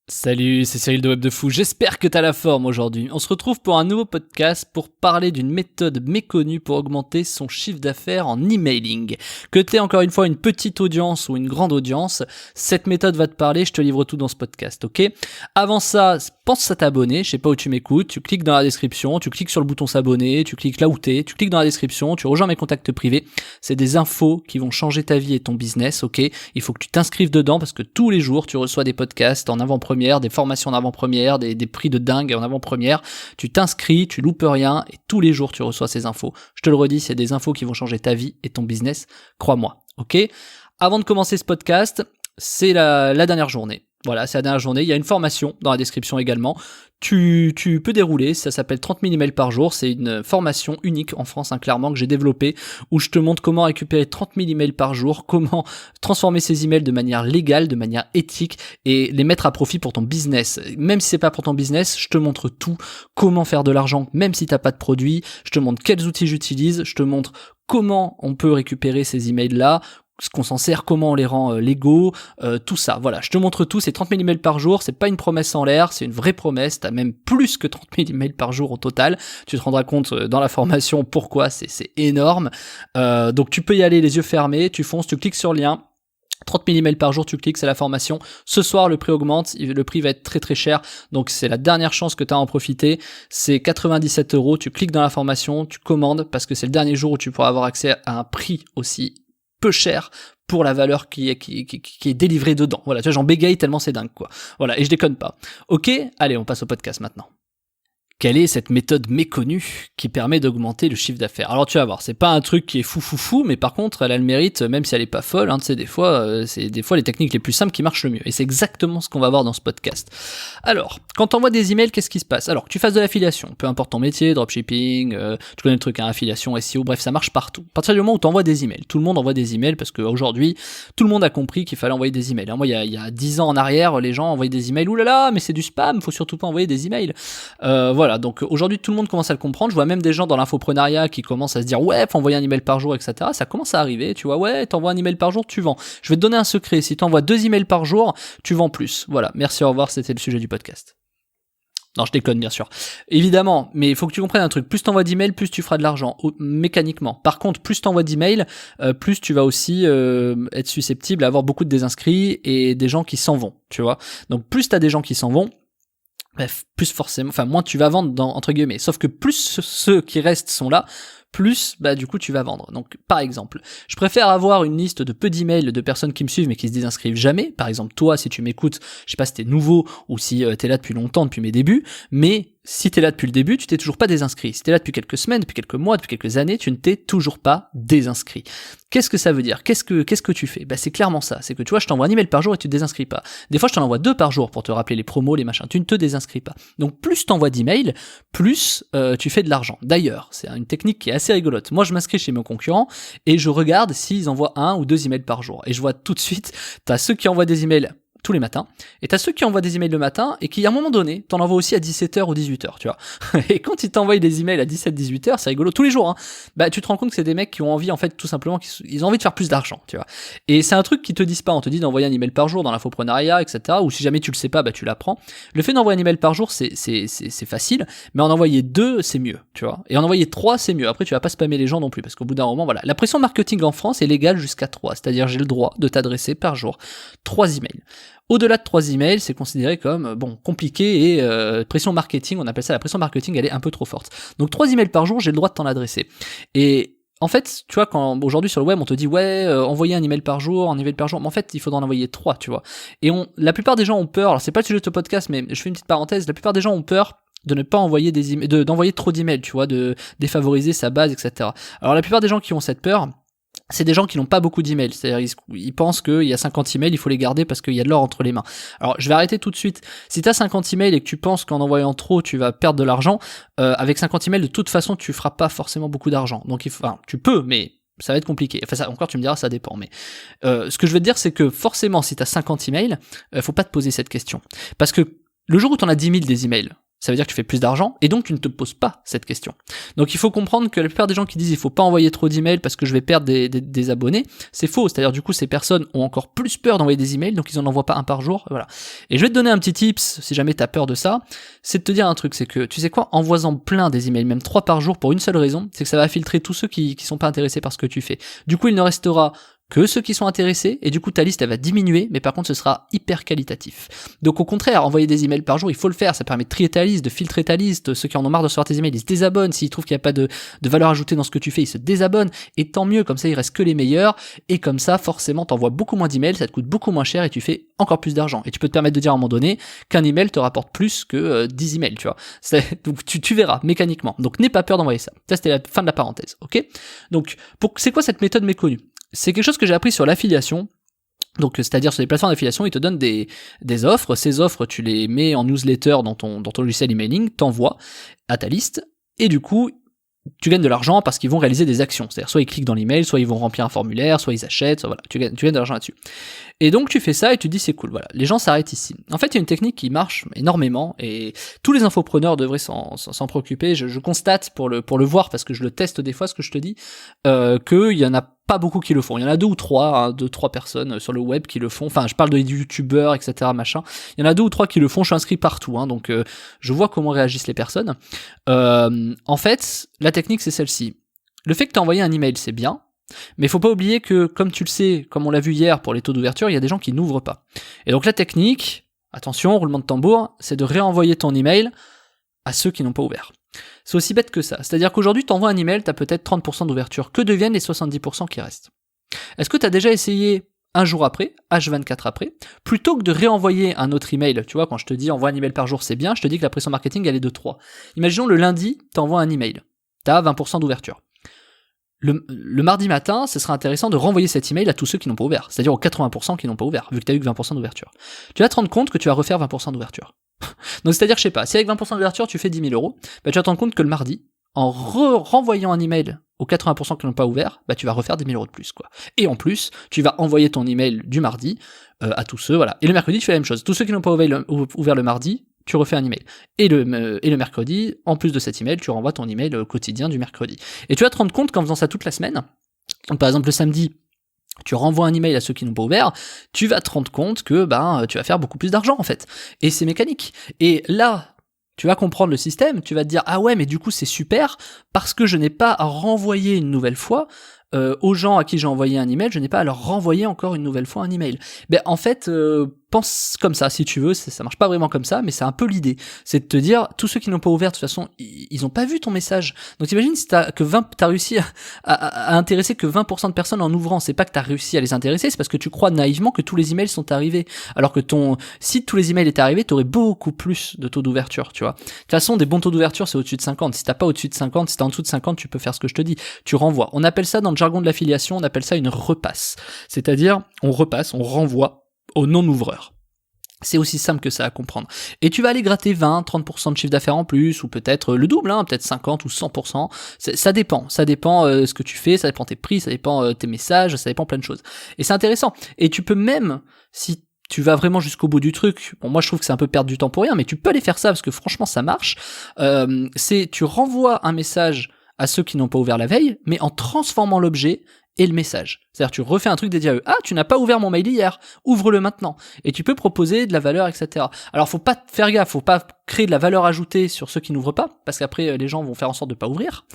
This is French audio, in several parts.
Salut, c'est Cyril de Web de Fou, j'espère que t'as la forme aujourd'hui. On se retrouve pour un nouveau podcast pour parler d'une méthode méconnue pour augmenter son chiffre d'affaires en emailing. Que t'aies encore une fois une petite audience ou une grande audience, cette méthode va te parler, je te livre tout dans ce podcast, ok ? Avant ça, pense à t'abonner, je sais pas où tu m'écoutes, tu cliques dans la description, tu cliques sur le bouton s'abonner, tu cliques là où t'es, tu cliques dans la description, tu rejoins mes contacts privés. C'est des infos qui vont changer ta vie et ton business, ok ? Il faut que tu t'inscrives dedans parce que tous les jours, tu reçois des podcasts en avant-première, des formations en avant-première, des prix de dingue en avant-première. Tu t'inscris, tu loupes rien et tous les jours tu reçois ces infos. Je te le redis, c'est des infos qui vont changer ta vie et ton business, crois-moi, ok ? Avant de commencer ce podcast, c'est la dernière journée. Voilà, c'est la dernière journée. Il y a une formation dans la description également. Tu peux dérouler, ça s'appelle 30 000 emails par jour. C'est une formation unique en France, clairement, que j'ai développée, où je te montre comment récupérer 30 000 emails par jour, comment transformer ces emails de manière légale, de manière éthique, et les mettre à profit pour ton business. Même si c'est pas pour ton business, je te montre tout, comment faire de l'argent, même si t'as pas de produit. Je te montre quels outils j'utilise, je te montre comment on peut récupérer ces emails-là, ce qu'on s'en sert, comment on les rend légaux, tout ça, voilà, je te montre tout, c'est 30 000 emails par jour, c'est pas une promesse en l'air, c'est une vraie promesse, t'as même plus que 30 000 emails par jour au total, tu te rendras compte dans la formation pourquoi, c'est énorme, donc tu peux y aller les yeux fermés, tu fonces, tu cliques sur le lien, 30 000 emails par jour, tu cliques, c'est la formation. Ce soir, le prix augmente, le prix va être très très cher, donc c'est la dernière chance que tu as à en profiter. C'est 97 €, tu cliques dans la formation, tu commandes, parce que c'est le dernier jour où tu pourras avoir accès à un prix aussi peu cher pour la valeur qui est délivrée dedans. Voilà, tu vois, j'en bégaye tellement c'est dingue, quoi. Voilà, et je déconne pas. Ok, allez, on passe au podcast maintenant. Quelle est cette méthode méconnue qui permet d'augmenter le chiffre d'affaires ? Alors tu vas voir, c'est pas un truc qui est fou, mais par contre elle a le mérite, même si elle est pas folle, tu sais, des fois les techniques les plus simples qui marchent le mieux. Et c'est exactement ce qu'on va voir dans ce podcast. Alors, quand t'envoies des emails, qu'est-ce qui se passe ? Alors, que tu fasses de l'affiliation, peu importe ton métier, dropshipping, tu connais le truc, affiliation, SEO, bref, ça marche partout. À partir du moment où t'envoies des emails, tout le monde envoie des emails parce qu'aujourd'hui, tout le monde a compris qu'il fallait envoyer des emails. Moi, il y a 10 ans en arrière, les gens envoyaient des emails, oulala, mais c'est du spam, faut surtout pas envoyer des emails. Voilà, donc aujourd'hui tout le monde commence à le comprendre. Je vois même des gens dans l'infoprenariat qui commencent à se dire ouais, faut envoyer un email par jour, etc. Ça commence à arriver, tu vois, ouais, t'envoies un email par jour, tu vends. Je vais te donner un secret, si t'envoies 2 emails par jour, tu vends plus. Voilà, merci, au revoir, c'était le sujet du podcast. Non, je déconne, bien sûr. Évidemment, mais il faut que tu comprennes un truc. Plus t'envoies d'emails, plus tu feras de l'argent, mécaniquement. Par contre, plus t'envoies d'emails, plus tu vas aussi être susceptible à avoir beaucoup de désinscrits et des gens qui s'en vont, tu vois. Donc plus t'as des gens qui s'en vont, bref, plus forcément, moins tu vas vendre entre guillemets. Sauf que plus ceux qui restent sont là, plus du coup tu vas vendre. Donc par exemple, je préfère avoir une liste de peu d'emails de personnes qui me suivent mais qui se désinscrivent jamais. Par exemple, toi, si tu m'écoutes, je sais pas si t'es nouveau ou si t'es là depuis longtemps, depuis mes débuts, mais si t'es là depuis le début, tu t'es toujours pas désinscrit. Si t'es là depuis quelques semaines, depuis quelques mois, depuis quelques années, tu ne t'es toujours pas désinscrit. Qu'est-ce que ça veut dire ? Qu'est-ce que tu fais ? C'est clairement ça. C'est que tu vois, je t'envoie un email par jour et tu te désinscris pas. Des fois, je t'en envoie 2 par jour pour te rappeler les promos, les machins. Tu ne te désinscris pas. Donc, plus t'envoies d'emails, plus tu fais de l'argent. D'ailleurs, c'est une technique qui est assez rigolote. Moi, je m'inscris chez mes concurrents et je regarde s'ils envoient 1 ou 2 emails par jour. Et je vois tout de suite, t'as ceux qui envoient des emails tous les matins, et t'as ceux qui envoient des emails le matin, et qui à un moment donné, t'en envoies aussi à 17h ou 18h, tu vois. Et quand ils t'envoient des emails à 17-18h, c'est rigolo, tous les jours, tu te rends compte que c'est des mecs qui ont envie, en fait, tout simplement, ils ont envie de faire plus d'argent, tu vois. Et c'est un truc qu'ils te disent pas, on te dit d'envoyer un email par jour dans l'infoprenariat, etc., ou si jamais tu le sais pas, tu l'apprends. Le fait d'envoyer un email par jour, c'est facile, mais en envoyer 2, c'est mieux, tu vois. Et en envoyer 3, c'est mieux. Après, tu vas pas spammer les gens non plus, parce qu'au bout d'un moment, voilà. La pression marketing en France est légale jusqu'à 3, c'est-à-dire j'ai le droit de t'adresser par jour 3 emails. Au-delà de 3 emails, c'est considéré comme compliqué et pression marketing, on appelle ça la pression marketing, elle est un peu trop forte. Donc 3 emails par jour, j'ai le droit de t'en adresser. Et en fait, tu vois, quand aujourd'hui sur le web, on te dit envoyer un email par jour, mais en fait, il faudra en envoyer 3, tu vois. Et la plupart des gens ont peur, alors c'est pas le sujet de ce podcast, mais je fais une petite parenthèse, la plupart des gens ont peur de ne pas envoyer des emails, d'envoyer trop d'emails, tu vois, de défavoriser sa base, etc. Alors la plupart des gens qui ont cette peur, c'est des gens qui n'ont pas beaucoup d'emails, c'est-à-dire ils pensent qu'il y a 50 emails, il faut les garder parce qu'il y a de l'or entre les mains. Alors je vais arrêter tout de suite. Si t'as 50 emails et que tu penses qu'en envoyant trop tu vas perdre de l'argent, avec 50 emails de toute façon tu feras pas forcément beaucoup d'argent. Donc tu peux, mais ça va être compliqué. Enfin ça encore tu me diras, ça dépend. Mais ce que je veux te dire c'est que forcément si t'as 50 emails, faut pas te poser cette question. Parce que le jour où t'en as 10 000 des emails, ça veut dire que tu fais plus d'argent, et donc tu ne te poses pas cette question. Donc il faut comprendre que la plupart des gens qui disent il faut pas envoyer trop d'emails parce que je vais perdre des abonnés, c'est faux. C'est-à-dire du coup ces personnes ont encore plus peur d'envoyer des emails, donc ils en envoient pas un par jour, voilà. Et je vais te donner un petit tips, si jamais t'as peur de ça, c'est de te dire un truc, c'est que tu sais quoi, envoie-en plein des emails, même 3 par jour pour une seule raison, c'est que ça va filtrer tous ceux qui sont pas intéressés par ce que tu fais. Du coup il ne restera que ceux qui sont intéressés, et du coup ta liste elle va diminuer, mais par contre ce sera hyper qualitatif. Donc au contraire, envoyer des emails par jour, il faut le faire, ça permet de trier ta liste, de filtrer ta liste, ceux qui en ont marre de recevoir tes emails, ils se désabonnent, s'ils trouvent qu'il n'y a pas de valeur ajoutée dans ce que tu fais, ils se désabonnent, et tant mieux, comme ça il reste que les meilleurs, et comme ça forcément t'envoies beaucoup moins d'emails, ça te coûte beaucoup moins cher, et tu fais encore plus d'argent. Et tu peux te permettre de dire à un moment donné qu'un email te rapporte plus que 10 emails, tu vois. Donc tu verras, mécaniquement. Donc n'aie pas peur d'envoyer ça. Ça c'était la fin de la parenthèse, ok ? Donc c'est quoi cette méthode méconnue ? C'est quelque chose que j'ai appris sur l'affiliation. Donc, c'est-à-dire sur les plateformes d'affiliation, ils te donnent des offres. Ces offres, tu les mets en newsletter dans ton logiciel emailing, t'envoies à ta liste, et du coup, tu gagnes de l'argent parce qu'ils vont réaliser des actions. C'est-à-dire, soit ils cliquent dans l'email, soit ils vont remplir un formulaire, soit ils achètent, soit voilà, tu gagnes de l'argent là-dessus. Et donc, tu fais ça et tu te dis c'est cool, voilà. Les gens s'arrêtent ici. En fait, il y a une technique qui marche énormément et tous les infopreneurs devraient s'en préoccuper. Je constate pour le voir parce que je le teste des fois, ce que je te dis, qu'il y en a pas beaucoup qui le font. Il y en a 2 ou 3, 2-3 personnes sur le web qui le font. Enfin, je parle de youtubeurs, etc., machin. Il y en a 2 ou 3 qui le font. Je suis inscrit partout, donc je vois comment réagissent les personnes. En fait, la technique, c'est celle-ci. Le fait que tu as envoyé un email, c'est bien, mais faut pas oublier que, comme tu le sais, comme on l'a vu hier pour les taux d'ouverture, il y a des gens qui n'ouvrent pas. Et donc la technique, attention, roulement de tambour, c'est de réenvoyer ton email à ceux qui n'ont pas ouvert. C'est aussi bête que ça. C'est-à-dire qu'aujourd'hui, tu envoies un email, tu as peut-être 30% d'ouverture. Que deviennent les 70% qui restent ? Est-ce que tu as déjà essayé un jour après, H24 après, plutôt que de réenvoyer un autre email ? Tu vois, quand je te dis envoie un email par jour, c'est bien, je te dis que la pression marketing, elle est de 3. Imaginons le lundi, tu envoies un email. Tu as 20% d'ouverture. Le mardi matin, ce serait intéressant de renvoyer cet email à tous ceux qui n'ont pas ouvert, c'est-à-dire aux 80% qui n'ont pas ouvert, vu que tu as eu que 20% d'ouverture. Tu vas te rendre compte que tu vas refaire 20% d'ouverture. Donc c'est-à-dire, je sais pas, si avec 20% d'ouverture tu fais 10 000 euros, bah, tu vas te rendre compte que le mardi, en renvoyant un email aux 80% qui n'ont pas ouvert, bah, tu vas refaire 10 000 euros de plus, quoi. Et en plus, tu vas envoyer ton email du mardi à tous ceux, voilà. Et le mercredi, tu fais la même chose. Tous ceux qui n'ont pas ouvert le mardi, tu refais un email. Et le mercredi, en plus de cet email, tu renvoies ton email quotidien du mercredi. Et tu vas te rendre compte qu'en faisant ça toute la semaine, donc par exemple le samedi, tu renvoies un email à ceux qui n'ont pas ouvert, tu vas te rendre compte que tu vas faire beaucoup plus d'argent en fait. Et c'est mécanique. Et là, tu vas comprendre le système, tu vas te dire ah ouais mais du coup c'est super parce que je n'ai pas à renvoyer une nouvelle fois aux gens à qui j'ai envoyé un email, je n'ai pas à leur renvoyer encore une nouvelle fois un email. Ben en fait, pense comme ça si tu veux, ça marche pas vraiment comme ça, mais c'est un peu l'idée. C'est de te dire, tous ceux qui n'ont pas ouvert, de toute façon, ils ont pas vu ton message. Donc t'imagines si t'as réussi à intéresser que 20% de personnes en ouvrant, c'est pas que t'as réussi à les intéresser, c'est parce que tu crois naïvement que tous les emails sont arrivés. Alors que si tous les emails étaient arrivés, t'aurais beaucoup plus de taux d'ouverture, tu vois. De toute façon, des bons taux d'ouverture, c'est au-dessus de 50. Si t'as pas au-dessus de 50, si t'as en dessous de 50, tu peux faire ce que je te dis. Tu renvoies. On appelle ça dans le jargon de l'affiliation, on appelle ça une repasse. C'est-à-dire, on renvoie au non-ouvreur. C'est aussi simple que ça à comprendre. Et tu vas aller gratter 20-30% de chiffre d'affaires en plus, ou peut-être le double, peut-être 50 ou 100%. Ça dépend ce que tu fais, ça dépend tes prix, ça dépend tes messages, ça dépend plein de choses. Et c'est intéressant. Et tu peux même, si tu vas vraiment jusqu'au bout du truc, bon moi je trouve que c'est un peu perdre du temps pour rien, mais tu peux aller faire ça parce que franchement ça marche, tu renvoies un message à ceux qui n'ont pas ouvert la veille, mais en transformant l'objet et le message. C'est-à-dire tu refais un truc dédié à eux. Ah, tu n'as pas ouvert mon mail hier, ouvre-le maintenant. Et tu peux proposer de la valeur, etc. Alors faut pas faire gaffe, faut pas créer de la valeur ajoutée sur ceux qui n'ouvrent pas, parce qu'après les gens vont faire en sorte de pas ouvrir.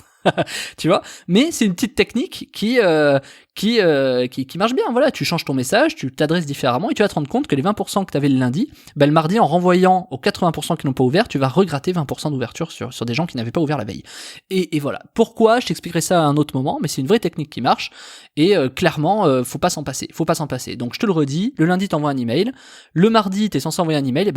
Tu vois, mais c'est une petite technique qui marche bien. Voilà, tu changes ton message, tu t'adresses différemment et tu vas te rendre compte que les 20% que tu avais le lundi, le mardi en renvoyant aux 80% qui n'ont pas ouvert, tu vas regratter 20% d'ouverture sur des gens qui n'avaient pas ouvert la veille. Et voilà. Pourquoi ? Je t'expliquerai ça à un autre moment, mais c'est une vraie technique qui marche et clairement, faut pas s'en passer. Donc je te le redis, le lundi t'envoies un email, le mardi t'es censé envoyer un email, et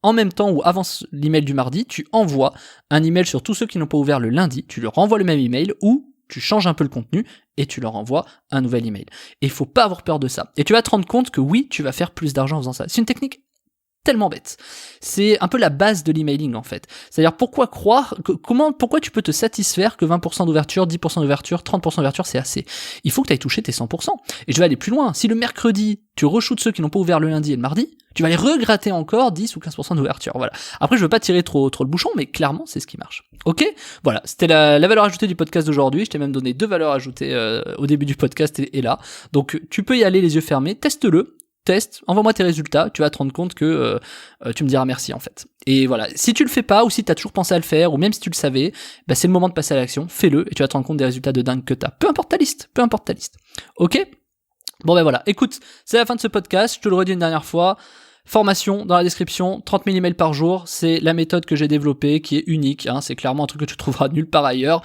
en même temps ou avant l'email du mardi, tu envoies un email sur tous ceux qui n'ont pas ouvert le lundi, tu leur envoies le même email ou tu changes un peu le contenu et tu leur envoies un nouvel email. Et il faut pas avoir peur de ça. Et tu vas te rendre compte que oui, tu vas faire plus d'argent en faisant ça. C'est une technique tellement bête. C'est un peu la base de l'emailing en fait. C'est-à-dire pourquoi tu peux te satisfaire que 20% d'ouverture, 10% d'ouverture, 30% d'ouverture c'est assez. Il faut que tu ailles toucher tes 100%. Et je vais aller plus loin. Si le mercredi, tu re-shootes ceux qui n'ont pas ouvert le lundi et le mardi, tu vas les regratter encore 10 ou 15% d'ouverture. Voilà. Après, je veux pas tirer trop le bouchon, mais clairement, c'est ce qui marche. Ok? Voilà. C'était la valeur ajoutée du podcast d'aujourd'hui. Je t'ai même donné 2 valeurs ajoutées au début du podcast et là. Donc, tu peux y aller les yeux fermés. Teste-le. Envoie-moi tes résultats, tu vas te rendre compte que tu me diras merci en fait. Et voilà, si tu le fais pas ou si t'as toujours pensé à le faire ou même si tu le savais, bah c'est le moment de passer à l'action, fais-le et tu vas te rendre compte des résultats de dingue que t'as. Peu importe ta liste. Ok? Bon ben voilà, écoute, c'est la fin de ce podcast, je te le redis une dernière fois. Formation dans la description, 30 000 emails par jour, c'est la méthode que j'ai développée, qui est unique, hein, c'est clairement un truc que tu trouveras nulle part ailleurs,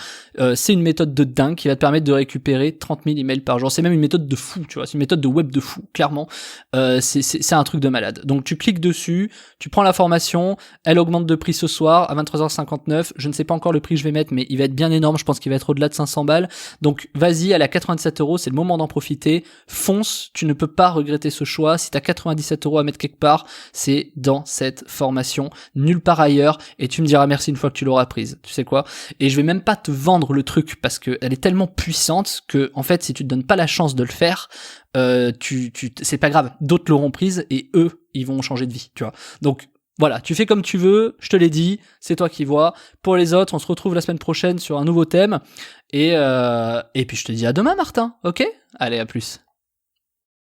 c'est une méthode de dingue qui va te permettre de récupérer 30 000 emails par jour, c'est même une méthode de fou, tu vois, c'est une méthode de web de fou, clairement, c'est un truc de malade. Donc tu cliques dessus, tu prends la formation, elle augmente de prix ce soir à 23h59, je ne sais pas encore le prix que je vais mettre, mais il va être bien énorme, je pense qu'il va être au-delà de 500 balles, donc vas-y, elle est à 97 €, c'est le moment d'en profiter, fonce, tu ne peux pas regretter ce choix, si t'as 97 € à mettre quelque part, c'est dans cette formation, nulle part ailleurs, et tu me diras merci une fois que tu l'auras prise, tu sais quoi, et je vais même pas te vendre le truc, parce que elle est tellement puissante que, en fait, si tu te donnes pas la chance de le faire, c'est pas grave, d'autres l'auront prise, et eux, ils vont changer de vie, tu vois, donc, voilà, tu fais comme tu veux, je te l'ai dit, c'est toi qui vois. Pour les autres, on se retrouve la semaine prochaine sur un nouveau thème, et puis je te dis à demain, Martin, ok? Allez, à plus.